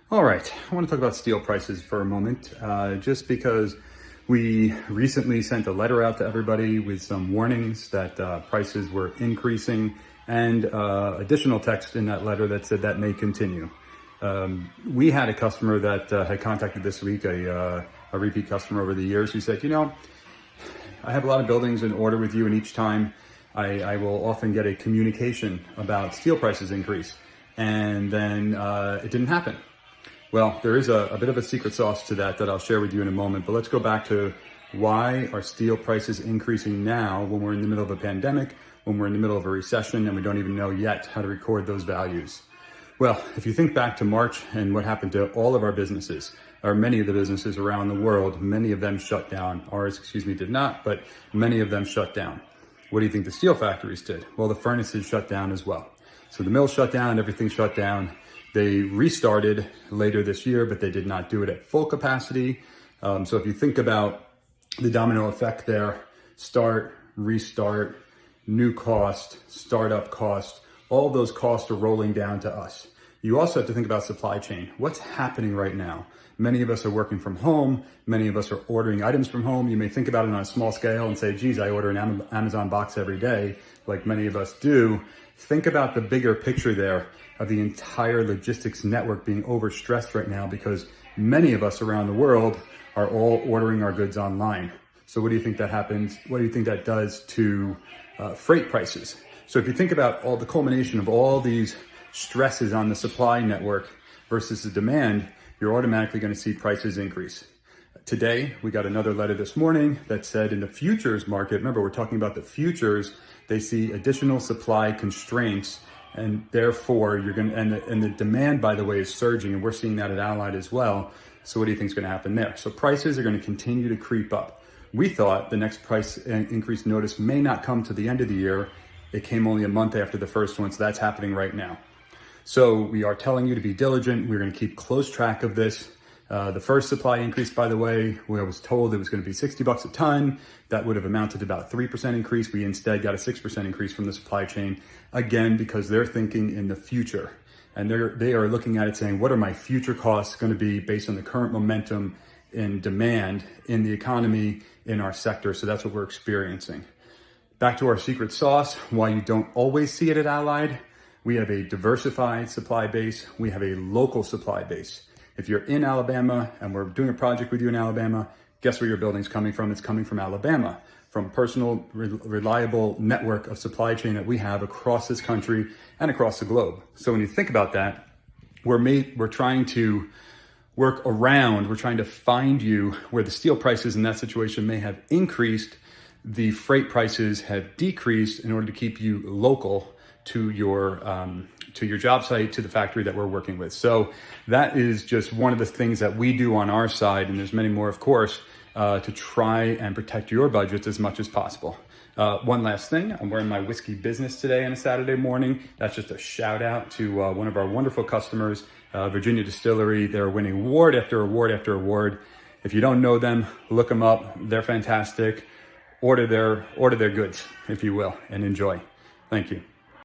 All right, I want to talk about steel prices for a moment, just because we recently sent a letter out to everybody with some warnings that prices were increasing and additional text in that letter that said that may continue. We had a customer that had contacted this week, a repeat customer over the years, who said, I have a lot of buildings in order with you, and each time I will often get a communication about steel prices increase, and then it didn't happen. Well, there is a bit of a secret sauce to that I'll share with you in a moment, but let's go back to why are steel prices increasing now when we're in the middle of a pandemic, when we're in the middle of a recession, and we don't even know yet how to record those values. Well, if you think back to March and what happened to all of our businesses, or many of the businesses around the world, many of them shut down. Ours, did not, but many of them shut down. What do you think the steel factories did? Well, the furnaces shut down as well. So the mills shut down, everything shut down. They restarted later this year, but they did not do it at full capacity. So if you think about the domino effect there, start, restart, new cost, startup cost, all those costs are rolling down to us. You also have to think about supply chain. What's happening right now? Many of us are working from home. Many of us are ordering items from home. You may think about it on a small scale and say, geez, I order an Amazon box every day, like many of us do. Think about the bigger picture there of the entire logistics network being overstressed right now because many of us around the world are all ordering our goods online. So what do you think that happens? What do you think that does to freight prices? So if you think about all the culmination of all these stresses on the supply network versus the demand, you're automatically going to see prices increase. Today, we got another letter this morning that said in the futures market, remember we're talking about the futures, they see additional supply constraints, and therefore you're going to, and the demand, by the way, is surging, and we're seeing that at Allied as well. So what do you think is going to happen there? So prices are going to continue to creep up. We thought the next price increase notice may not come to the end of the year. It came only a month after the first one, so that's happening right now. So we are telling you to be diligent. We're going to keep close track of this. The first supply increase, by the way, I was told it was going to be $60 a ton. That would have amounted to about a 3% increase. We instead got a 6% increase from the supply chain, again, because they're thinking in the future. And they are looking at it saying, what are my future costs going to be based on the current momentum in demand in the economy, in our sector? So that's what we're experiencing. Back to our secret sauce, why you don't always see it at Allied. We have a diversified supply base. We have a local supply base. If you're in Alabama and we're doing a project with you in Alabama, guess where your building's coming from? It's coming from Alabama, from personal, reliable network of supply chain that we have across this country and across the globe. So when you think about that, we're trying to work around, we're trying to find you where the steel prices in that situation may have increased, the freight prices have decreased in order to keep you local to your job site, to the factory that we're working with. So that is just one of the things that we do on our side, and there's many more, of course, to try and protect your budgets as much as possible. One last thing, I'm wearing my whiskey business today on a Saturday morning. That's just a shout out to one of our wonderful customers, Virginia Distillery. They're winning award after award after award. If you don't know them, look them up. They're fantastic. Order their goods, if you will, and enjoy. Thank you.